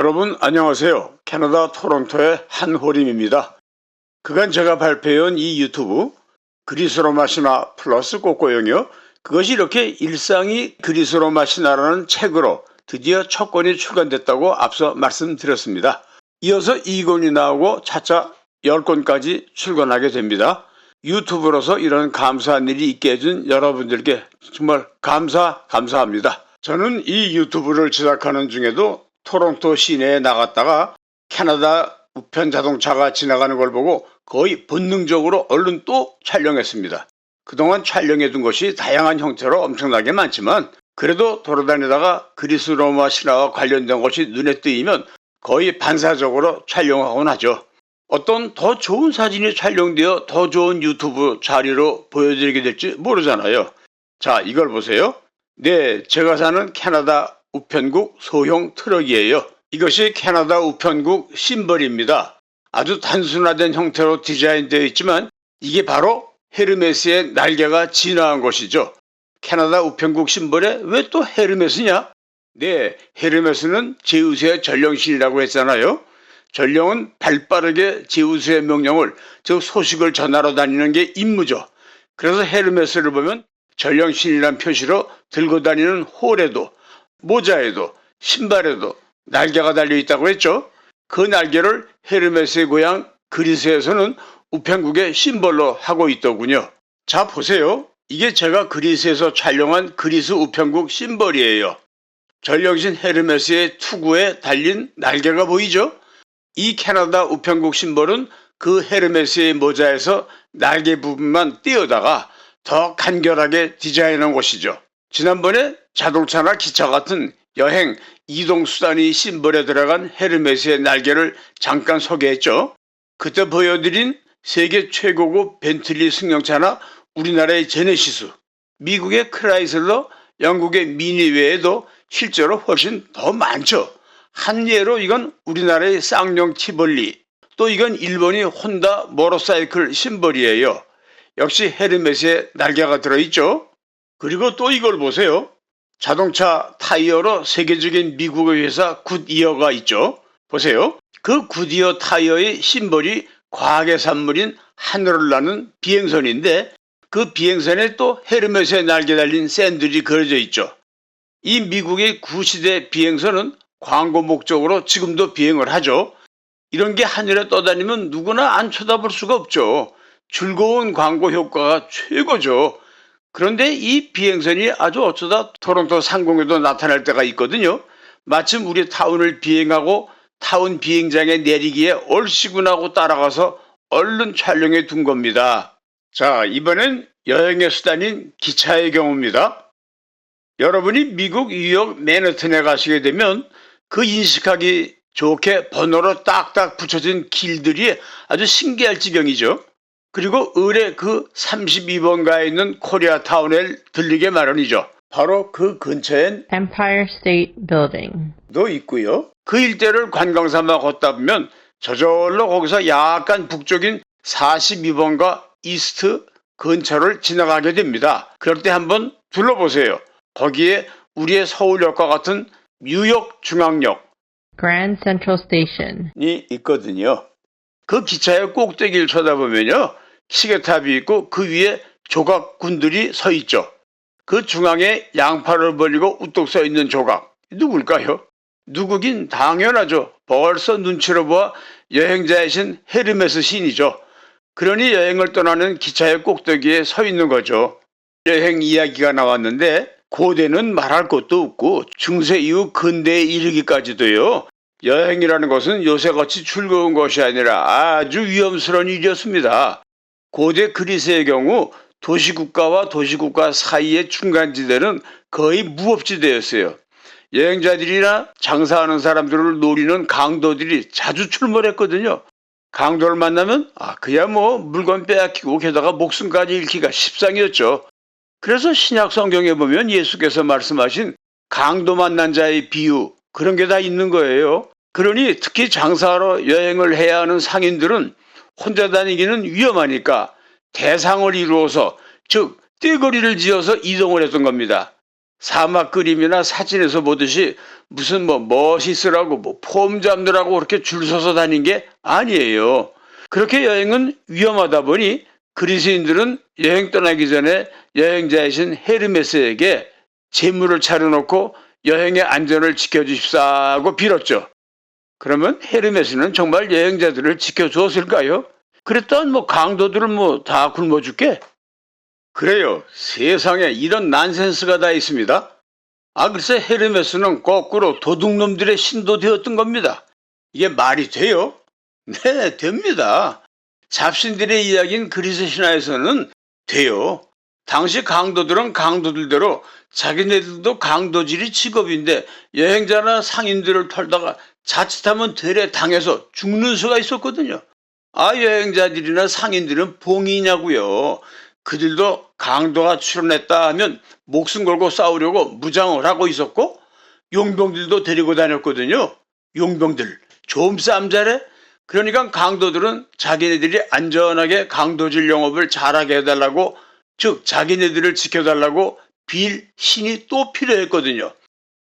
여러분 안녕하세요. 캐나다 토론토의 한호림입니다. 그간 제가 발표해온 이 유튜브 그리스로 마시나 플러스 꽃고용이요. 그것이 이렇게 일상이 그리스로 마시나라는 책으로 드디어 첫 권이 출간됐다고 앞서 말씀드렸습니다. 이어서 2권이 나오고 차차 10권까지 출간하게 됩니다. 유튜브로서 이런 감사한 일이 있게 해준 여러분들께 정말 감사합니다. 저는 이 유튜브를 제작하는 중에도 토론토 시내에 나갔다가 캐나다 우편 자동차가 지나가는 걸 보고 거의 본능적으로 얼른 또 촬영했습니다. 그동안 촬영해둔 것이 다양한 형태로 엄청나게 많지만 그래도 돌아다니다가 그리스 로마 신화와 관련된 것이 눈에 띄면 거의 반사적으로 촬영하곤 하죠. 어떤 더 좋은 사진이 촬영되어 더 좋은 유튜브 자료로 보여드리게 될지 모르잖아요. 자, 이걸 보세요. 네, 제가 사는 캐나다 우편국 소형 트럭이에요. 이것이 캐나다 우편국 심벌입니다. 아주 단순화된 형태로 디자인되어 있지만 이게 바로 헤르메스의 날개가 진화한 것이죠. 캐나다 우편국 심벌에 왜 또 헤르메스냐? 네, 헤르메스는 제우스의 전령신이라고 했잖아요. 전령은 발빠르게 제우스의 명령을, 즉 소식을 전하러 다니는 게 임무죠. 그래서 헤르메스를 보면 전령신이란 표시로 들고 다니는 홀에도, 모자에도, 신발에도 날개가 달려 있다고 했죠. 그 날개를 헤르메스의 고향 그리스에서는 우편국의 심벌로 하고 있더군요. 자, 보세요. 이게 제가 그리스에서 촬영한 그리스 우편국 심벌이에요. 전령신 헤르메스의 투구에 달린 날개가 보이죠? 이 캐나다 우편국 심벌은 그 헤르메스의 모자에서 날개 부분만 띄어다가 더 간결하게 디자인한 것이죠. 지난번에 자동차나 기차 같은 여행, 이동수단이 심벌에 들어간 헤르메스의 날개를 잠깐 소개했죠. 그때 보여드린 세계 최고급 벤틀리 승용차나 우리나라의 제네시스, 미국의 크라이슬러, 영국의 미니 외에도 실제로 훨씬 더 많죠. 한 예로 이건 우리나라의 쌍용 티볼리, 또 이건 일본의 혼다 모터사이클 심벌이에요. 역시 헤르메스의 날개가 들어있죠. 그리고 또 이걸 보세요. 자동차 타이어로 세계적인 미국의 회사 굿이어가 있죠. 보세요. 그 굿이어 타이어의 심벌이 과학의 산물인 하늘을 나는 비행선인데 그 비행선에 또 헤르메스의 날개 달린 샌들이 그려져 있죠. 이 미국의 구시대 비행선은 광고 목적으로 지금도 비행을 하죠. 이런 게 하늘에 떠다니면 누구나 안 쳐다볼 수가 없죠. 즐거운 광고 효과가 최고죠. 그런데 이 비행선이 아주 어쩌다 토론토 상공에도 나타날 때가 있거든요. 마침 우리 타운을 비행하고 타운 비행장에 내리기에 얼씨군 하고 따라가서 얼른 촬영해 둔 겁니다. 자, 이번엔 여행의 수단인 기차의 경우입니다. 여러분이 미국 뉴욕 맨해튼에 가시게 되면 그 인식하기 좋게 번호로 딱딱 붙여진 길들이 아주 신기할 지경이죠. 그리고 을의 그 32번가에 있는 코리아타운에 들리게 마련이죠. 바로 그 근처엔 Empire State Building도 있고요. 그 일대를 관광 삼아 걷다 보면 저절로 거기서 약간 북쪽인 42번가 이스트 근처를 지나가게 됩니다. 그럴 때 한번 둘러보세요. 거기에 우리의 서울역과 같은 뉴욕 중앙역 Grand Central Station이 있거든요. 그 기차의 꼭대기를 쳐다보면요. 시계탑이 있고 그 위에 조각군들이 서 있죠. 그 중앙에 양팔을 벌리고 우뚝 서 있는 조각. 누굴까요? 누구긴 당연하죠. 벌써 눈치로 보아 여행자이신 헤르메스 신이죠. 그러니 여행을 떠나는 기차의 꼭대기에 서 있는 거죠. 여행 이야기가 나왔는데 고대는 말할 것도 없고 중세 이후 근대에 이르기까지도요. 여행이라는 것은 요새같이 즐거운 것이 아니라 아주 위험스러운 일이었습니다. 고대 그리스의 경우 도시국가와 도시국가 사이의 중간지대는 거의 무법지대였어요. 여행자들이나 장사하는 사람들을 노리는 강도들이 자주 출몰했거든요. 강도를 만나면 그야 뭐 물건 빼앗기고 게다가 목숨까지 잃기가 십상이었죠. 그래서 신약 성경에 보면 예수께서 말씀하신 강도 만난 자의 비유 그런 게 다 있는 거예요. 그러니 특히 장사하러 여행을 해야 하는 상인들은 혼자 다니기는 위험하니까 대상을 이루어서 즉 떼거리를 지어서 이동을 했던 겁니다. 사막 그림이나 사진에서 보듯이 무슨 멋있으라고 폼 잡느라고 그렇게 줄 서서 다닌 게 아니에요. 그렇게 여행은 위험하다 보니 그리스인들은 여행 떠나기 전에 여행자이신 헤르메스에게 재물을 차려놓고 여행의 안전을 지켜주십사고 빌었죠. 그러면 헤르메스는 정말 여행자들을 지켜주었을까요? 그랬던 강도들을 다 굶어 죽게? 그래요. 세상에 이런 난센스가 다 있습니다. 글쎄 헤르메스는 거꾸로 도둑놈들의 신도 되었던 겁니다. 이게 말이 돼요? 네, 됩니다. 잡신들의 이야기인 그리스 신화에서는 돼요. 당시 강도들은 강도들대로 자기네들도 강도질이 직업인데 여행자나 상인들을 털다가 자칫하면 되레 당해서 죽는 수가 있었거든요. 여행자들이나 상인들은 봉이냐고요. 그들도 강도가 출현했다 하면 목숨 걸고 싸우려고 무장을 하고 있었고 용병들도 데리고 다녔거든요. 용병들 좀 싸움 잘해? 그러니까 강도들은 자기네들이 안전하게 강도질 영업을 잘하게 해달라고, 즉 자기네들을 지켜달라고 빌 신이 또 필요했거든요.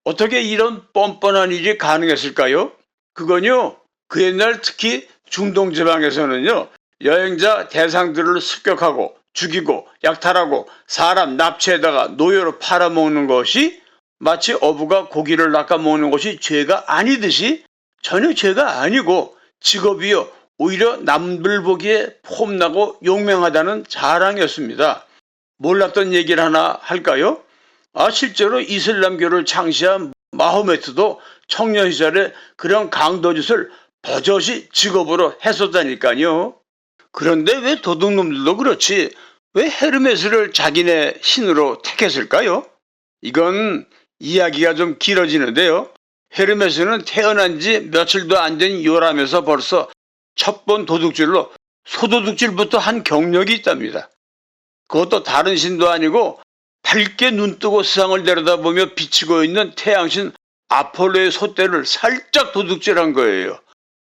어떻게 이런 뻔뻔한 일이 가능했을까요? 그건요, 그 옛날 특히 중동 지방에서는요, 여행자 대상들을 습격하고 죽이고 약탈하고 사람 납치에다가 노예로 팔아먹는 것이 마치 어부가 고기를 낚아먹는 것이 죄가 아니듯이 전혀 죄가 아니고 직업이요, 오히려 남들 보기에 폼나고 용맹하다는 자랑이었습니다. 몰랐던 얘기를 하나 할까요? 실제로 이슬람교를 창시한 마호메트도 청년 시절에 그런 강도짓을 버젓이 직업으로 했었다니까요. 그런데 왜 도둑놈들도 그렇지 왜 헤르메스를 자기네 신으로 택했을까요? 이건 이야기가 좀 길어지는데요. 헤르메스는 태어난 지 며칠도 안 된 요람에서 벌써 첫 번 도둑질로 소도둑질부터 한 경력이 있답니다. 그것도 다른 신도 아니고 밝게 눈뜨고 세상을 내려다보며 비치고 있는 태양신 아폴로의 소떼를 살짝 도둑질한 거예요.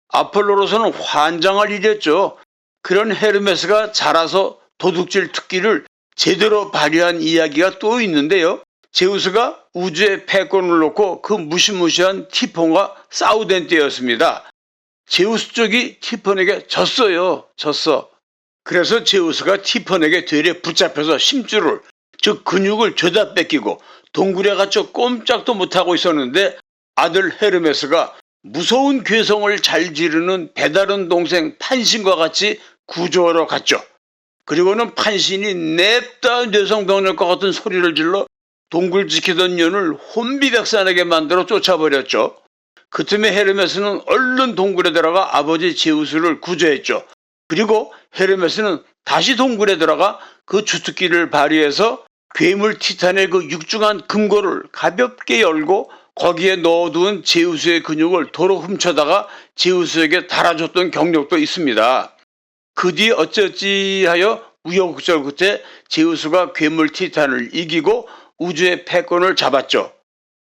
아폴로로서는 환장할 일이었죠. 그런 헤르메스가 자라서 도둑질 특기를 제대로 발휘한 이야기가 또 있는데요. 제우스가 우주의 패권을 놓고 그 무시무시한 티폰과 싸우던 때였습니다. 제우스 쪽이 티폰에게 졌어요. 그래서 제우스가 티폰에게 되레 붙잡혀서 심줄을, 즉 근육을 죄다 뺏기고 동굴에 갇혀 꼼짝도 못하고 있었는데 아들 헤르메스가 무서운 괴성을 잘 지르는 배다른 동생 판신과 같이 구조하러 갔죠. 그리고는 판신이 냅다 뇌성병력과 같은 소리를 질러 동굴 지키던 년을 혼비백산하게 만들어 쫓아버렸죠. 그 틈에 헤르메스는 얼른 동굴에 들어가 아버지 제우스를 구조했죠. 그리고 헤르메스는 다시 동굴에 들어가 그 주특기를 발휘해서 괴물 티탄의 그 육중한 금고를 가볍게 열고 거기에 넣어둔 제우스의 근육을 도로 훔쳐다가 제우스에게 달아줬던 경력도 있습니다. 그 뒤 어찌어찌 하여 우여곡절 끝에 제우스가 괴물 티탄을 이기고 우주의 패권을 잡았죠.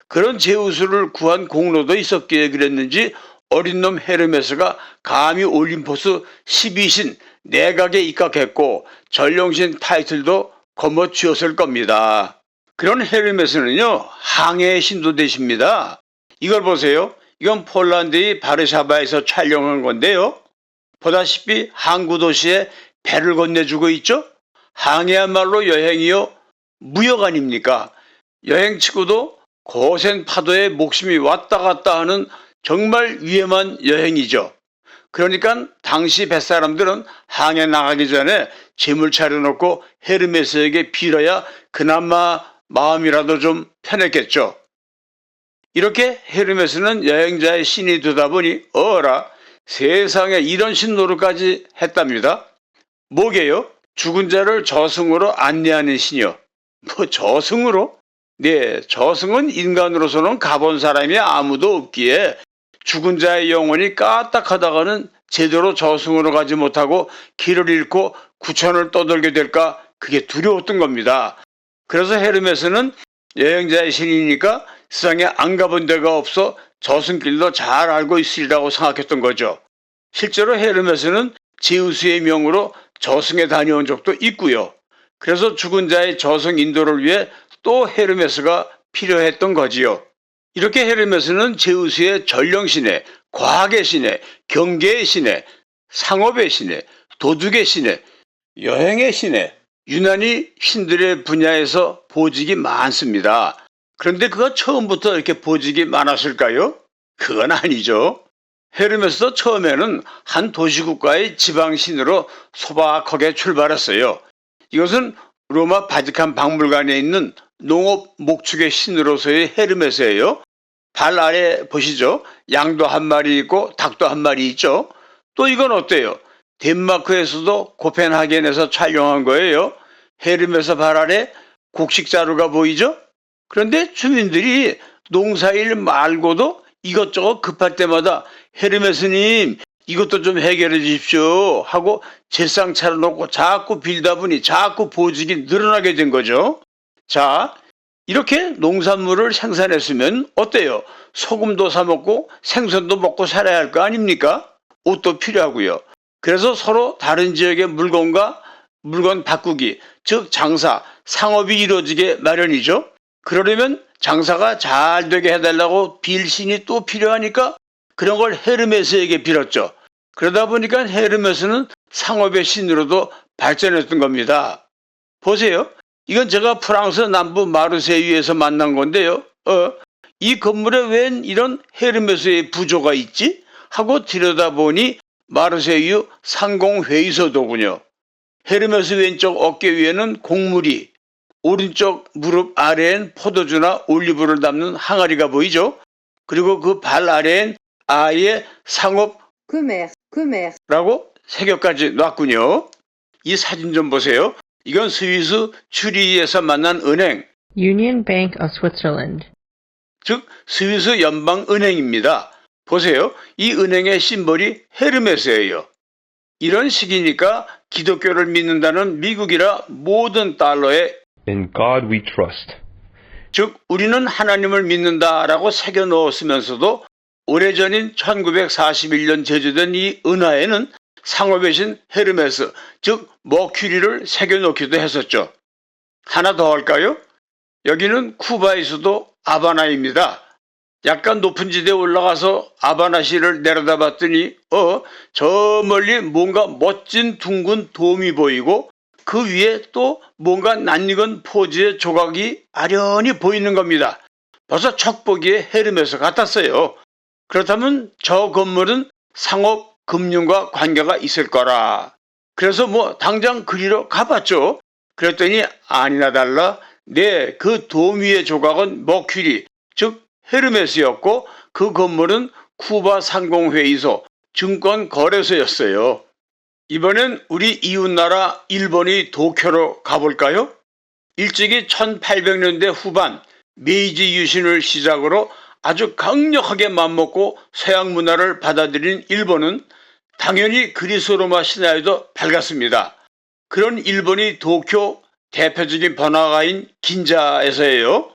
그런 제우스를 구한 공로도 있었기에 그랬는지 어린 놈 헤르메스가 감히 올림포스 12신 내각에 입각했고 전령신 타이틀도 거머쥐었을 겁니다. 그런 헤르메스는요, 항해의 신도 되십니다. 이걸 보세요. 이건 폴란드의 바르샤바에서 촬영한 건데요. 보다시피 항구 도시에 배를 건네주고 있죠. 항해야말로 여행이요, 무역 아닙니까? 여행치고도 거센 파도에 목숨이 왔다 갔다 하는 정말 위험한 여행이죠. 그러니까 당시 뱃사람들은 항해 나가기 전에 재물 차려놓고 헤르메스에게 빌어야 그나마 마음이라도 좀 편했겠죠. 이렇게 헤르메스는 여행자의 신이 되다 보니 세상에 이런 신노릇까지 했답니다. 뭐게요? 죽은 자를 저승으로 안내하는 신이요. 저승으로? 네, 저승은 인간으로서는 가본 사람이 아무도 없기에 죽은 자의 영혼이 까딱하다가는 제대로 저승으로 가지 못하고 길을 잃고 구천을 떠돌게 될까, 그게 두려웠던 겁니다. 그래서 헤르메스는 여행자의 신이니까 세상에 안 가본 데가 없어 저승길도 잘 알고 있으리라고 생각했던 거죠. 실제로 헤르메스는 제우스의 명으로 저승에 다녀온 적도 있고요. 그래서 죽은 자의 저승 인도를 위해 또 헤르메스가 필요했던 거지요. 이렇게 헤르메스는 제우스의 전령신에, 과학의 신에, 경계의 신에, 상업의 신에, 도둑의 신에, 여행의 신에, 유난히 신들의 분야에서 보직이 많습니다. 그런데 그가 처음부터 이렇게 보직이 많았을까요? 그건 아니죠. 헤르메스도 처음에는 한 도시국가의 지방신으로 소박하게 출발했어요. 이것은 로마 바티칸 박물관에 있는 농업 목축의 신으로서의 헤르메스예요. 발 아래 보시죠. 양도 한 마리 있고 닭도 한 마리 있죠. 또 이건 어때요? 덴마크에서도 코펜하겐에서 촬영한 거예요. 헤르메스 발 아래 곡식자루가 보이죠? 그런데 주민들이 농사일 말고도 이것저것 급할 때마다 헤르메스님 이것도 좀 해결해 주십시오 하고 제상 차려놓고 자꾸 빌다 보니 자꾸 보직이 늘어나게 된 거죠. 자, 이렇게 농산물을 생산했으면 어때요? 소금도 사 먹고 생선도 먹고 살아야 할 거 아닙니까? 옷도 필요하고요. 그래서 서로 다른 지역의 물건과 물건 바꾸기, 즉 장사, 상업이 이루어지게 마련이죠. 그러려면 장사가 잘 되게 해달라고 빌 신이 또 필요하니까 그런 걸 헤르메스에게 빌었죠. 그러다 보니까 헤르메스는 상업의 신으로도 발전했던 겁니다. 보세요. 이건 제가 프랑스 남부 마르세유에서 만난 건데요. 이 건물에 웬 이런 헤르메스의 부조가 있지? 하고 들여다보니 마르세유 상공회의소더군요. 헤르메스 왼쪽 어깨 위에는 곡물이, 오른쪽 무릎 아래엔 포도주나 올리브를 담는 항아리가 보이죠? 그리고 그 발 아래엔 아예 상업 라고 새겨까지 놨군요. 이 사진 좀 보세요. 이건 스위스 츄리히에서 만난 은행, Union Bank of Switzerland. 즉 스위스 연방은행입니다. 보세요. 이 은행의 심벌이 헤르메스예요. 이런 식이니까 기독교를 믿는다는 미국이라 모든 달러에 In God we trust. 즉 우리는 하나님을 믿는다라고 새겨 넣었으면서도 오래전인 1941년 제조된 이 은하에는 상업의 신 헤르메스, 즉 머큐리를 새겨 넣기도 했었죠. 하나 더 할까요? 여기는 쿠바의 수도 아바나입니다. 약간 높은 지대에 올라가서 아바나시를 내려다봤더니 저 멀리 뭔가 멋진 둥근 돔이 보이고 그 위에 또 뭔가 낯익은 포즈의 조각이 아련히 보이는 겁니다. 벌써 척보기에 헤르메스 같았어요. 그렇다면 저 건물은 상업, 금융과 관계가 있을 거라. 그래서 당장 그리러 가봤죠. 그랬더니 아니나 달라 그 돔 위의 조각은 머큐리, 즉 헤르메스였고 그 건물은 쿠바 상공회의소, 증권거래소였어요. 이번엔 우리 이웃나라 일본의 도쿄로 가볼까요? 일찍이 1800년대 후반 메이지 유신을 시작으로 아주 강력하게 맘먹고 서양 문화를 받아들인 일본은 당연히 그리스 로마 신화에도 밝았습니다. 그런 일본의 도쿄 대표적인 번화가인 긴자에서예요.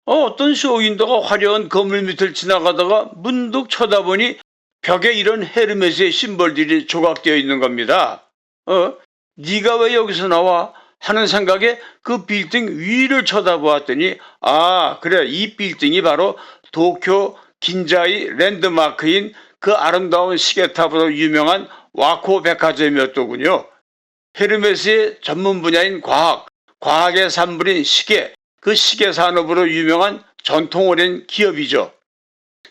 어떤 쇼윈도가 화려한 건물 밑을 지나가다가 문득 쳐다보니 벽에 이런 헤르메스의 심벌들이 조각되어 있는 겁니다. 네가 왜 여기서 나와? 하는 생각에 그 빌딩 위를 쳐다보았더니 그래, 이 빌딩이 바로 도쿄 긴자의 랜드마크인 그 아름다운 시계탑으로 유명한 와코 백화점이었더군요. 헤르메스의 전문 분야인 과학의 산물인 시계, 그 시계 산업으로 유명한 전통 오랜 기업이죠.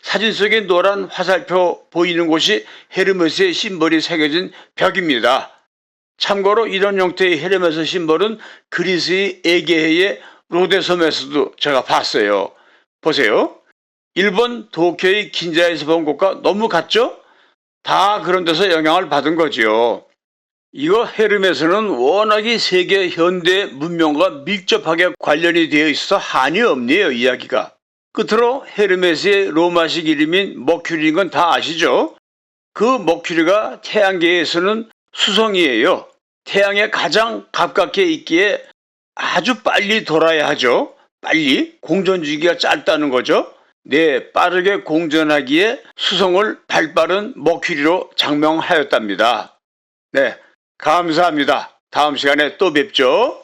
사진 속에 노란 화살표 보이는 곳이 헤르메스의 심벌이 새겨진 벽입니다. 참고로 이런 형태의 헤르메스 심벌은 그리스의 에게해의 로데섬에서도 제가 봤어요. 보세요. 일본 도쿄의 긴자에서 본 곳과 너무 같죠? 다 그런 데서 영향을 받은 거지요. 이거 헤르메스는 워낙에 세계 현대 문명과 밀접하게 관련이 되어 있어서 한이 없네요, 이야기가. 끝으로 헤르메스의 로마식 이름인 머큐리인 건 다 아시죠? 그 머큐리가 태양계에서는 수성이에요. 태양에 가장 가깝게 있기에 아주 빨리 돌아야 하죠. 빨리 공전주기가 짧다는 거죠. 빠르게 공전하기에 수성을 발빠른 머큐리로 장명하였답니다. 감사합니다. 다음 시간에 또 뵙죠.